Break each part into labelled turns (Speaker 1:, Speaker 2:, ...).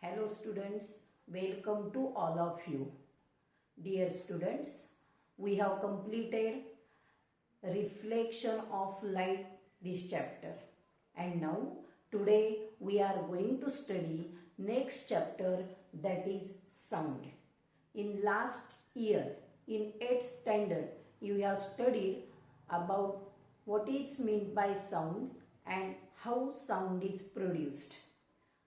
Speaker 1: Hello students, welcome to all of you. Dear students, we have completed reflection of light this chapter and now today we are going to study next chapter, that is sound. In last year in 8th standard you have studied about what is meant by sound and how sound is produced.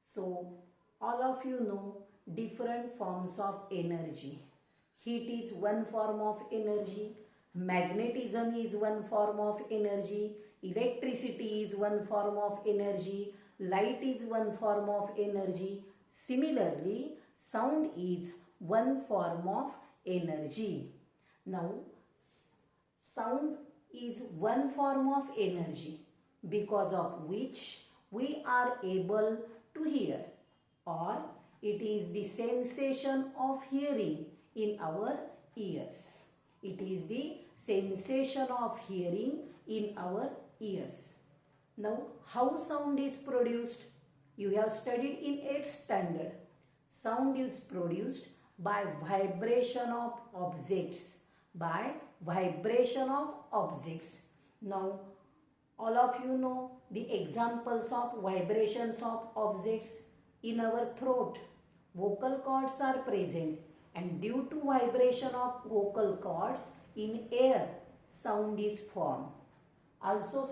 Speaker 1: So all of you know different forms of energy. Heat is one form of energy, magnetism is one form of energy, electricity is one form of energy, light is one form of energy. Similarly, sound is one form of energy. Now, sound is one form of energy because of which we are able to hear, or it is the sensation of hearing in our ears. It is the sensation of hearing in our ears. Now, how sound is produced? You have studied in 8th standard. Sound is produced by vibration of objects. By vibration of objects. Now, all of you know the examples of vibrations of objects. In our throat, vocal cords are present, and due to vibration of vocal cords in air, sound is formed. Also,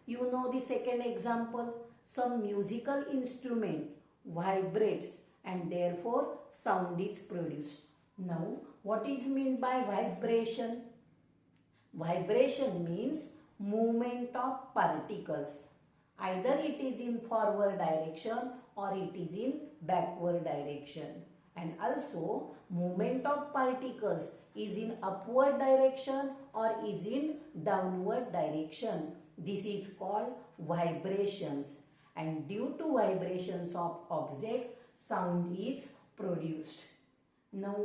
Speaker 1: you know the second example, some musical instrument vibrates and therefore sound is produced. Now, what is meant by vibration? Vibration means movement of particles. Either it is in forward direction or it is in backward direction. And also movement of particles is in upward direction or is in downward direction. This is called vibrations. And due to vibrations of object, sound is produced. Now,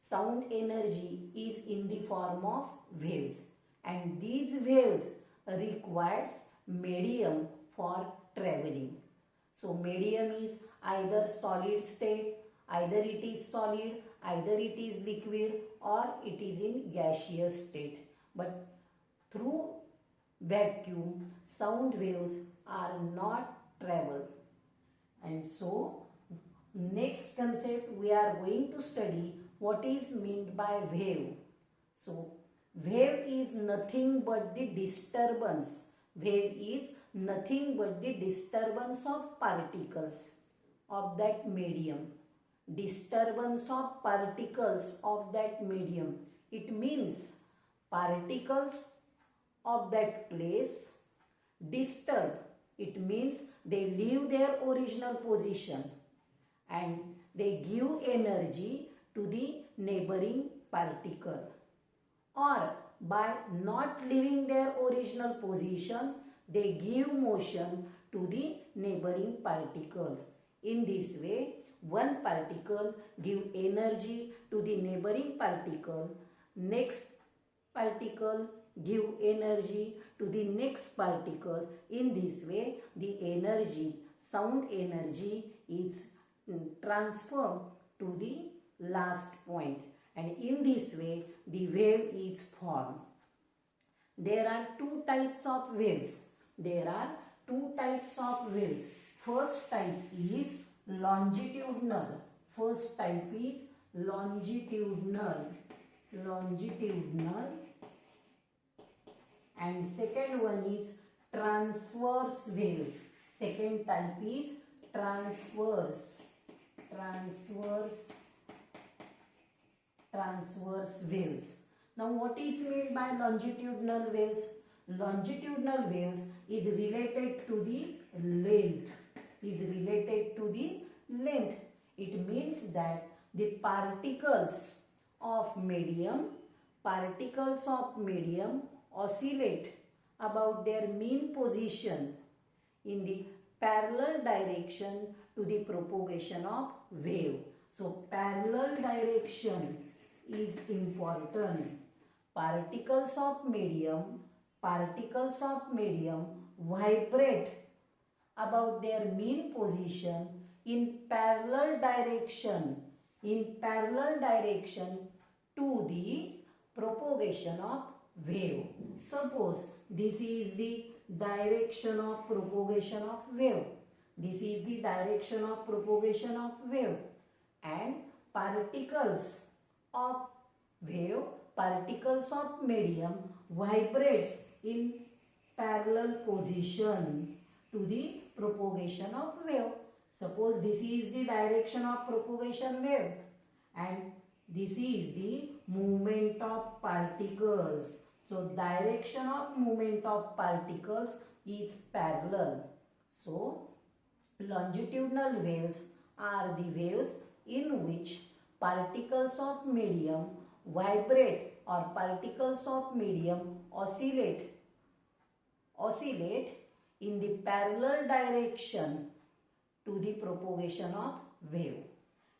Speaker 1: sound energy is in the form of waves, and these waves requires medium for traveling. So medium is either solid state, either it is solid, either it is liquid, or it is in gaseous state. But through vacuum, sound waves are not travel. And so next concept we are going to study what is meant by wave. So wave is nothing but the disturbance. Wave is nothing but the disturbance of particles of that medium. Disturbance of particles of that medium. It means particles of that place disturb. It means they leave their original position and they give energy to the neighboring particle, or by not leaving their original position they give motion to the neighboring particle. In this way, one particle give energy to the neighboring particle, next particle give energy to the next particle. In this way, the energy, sound energy, is transferred to the last point, and in this way the wave is formed. There are two types of waves. First type is longitudinal. And second one is transverse waves. Second type is transverse waves. Now, what is meant by longitudinal waves? Longitudinal waves is related to the length. It means that the particles of medium oscillate about their mean position in the parallel direction to the propagation of wave. So, parallel direction is important. Particles of medium vibrate about their mean position in parallel direction to the propagation of wave. Suppose this is the direction of propagation of wave. This is the direction of propagation of wave, and particles of wave, particles of medium vibrates in parallel position to the propagation of wave. Suppose this is the direction of propagation wave and this is the movement of particles. So direction of movement of particles is parallel. So longitudinal waves are the waves in which particles of medium vibrate or particles of medium oscillate in the parallel direction to the propagation of wave,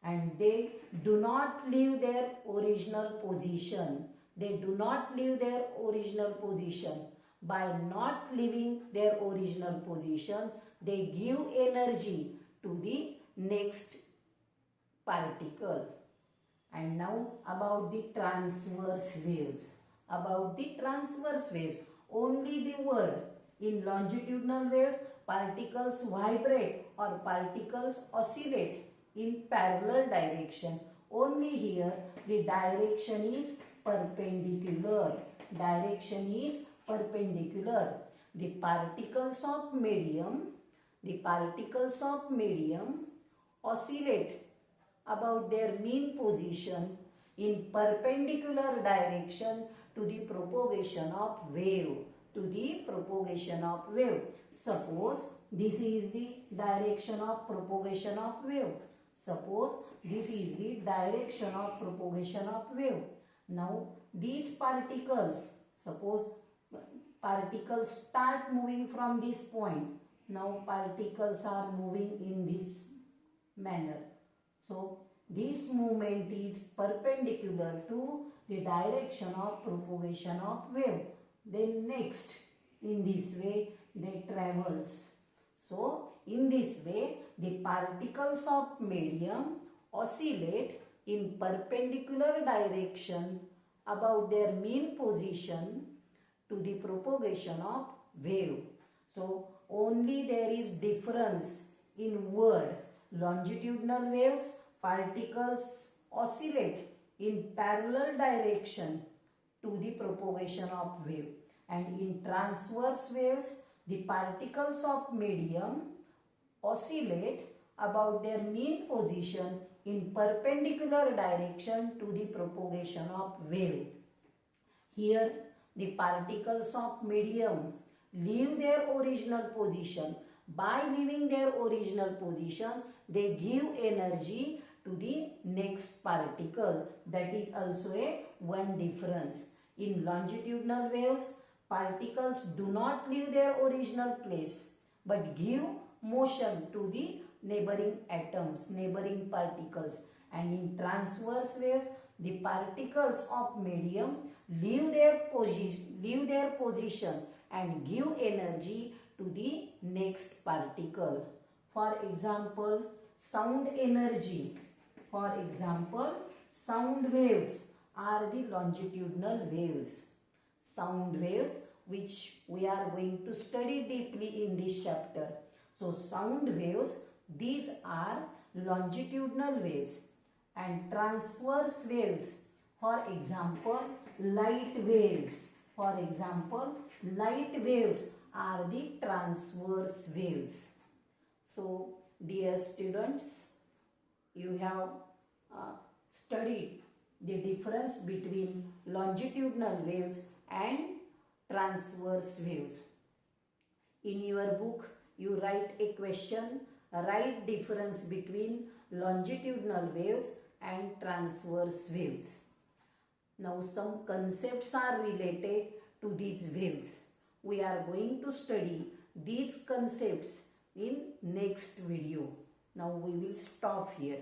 Speaker 1: and they do not leave their original position. They do not leave their original position. By not leaving their original position, they give energy to the next particle. And now about the transverse waves. About the transverse waves, only the word in longitudinal waves, particles vibrate or particles oscillate in parallel direction. Only here the direction is perpendicular. Direction is perpendicular. The particles of medium oscillate about their mean position in perpendicular direction to the propagation of wave. Suppose this is the direction of propagation of wave. Now these particles, suppose particles start moving from this point. Now particles are moving in this manner. So this movement is perpendicular to the direction of propagation of wave. Then next, in this way they travels. So in this way the particles of medium oscillate in perpendicular direction about their mean position to the propagation of wave. So only there is difference in word. Longitudinal waves, particles oscillate in parallel direction to the propagation of wave, and in transverse waves the particles of medium oscillate about their mean position in perpendicular direction to the propagation of wave. Here the particles of medium leave their original position. By leaving their original position, they give energy to the next particle. That is also a one difference. In longitudinal waves, particles do not leave their original place but give motion to the neighboring atoms, neighboring particles. And in transverse waves, the particles of medium leave their position and give energy to the next particle. For example, sound energy. For example, sound waves are the longitudinal waves. Sound waves which we are going to study deeply in this chapter. So sound waves, these are longitudinal waves. And transverse waves, for example, light waves. For example, light waves are the transverse waves. So dear students, you have studied the difference between longitudinal waves and transverse waves. In your book, you write a question, write difference between longitudinal waves and transverse waves. Now some concepts are related to these waves. We are going to study these concepts in next video. Now we will stop here.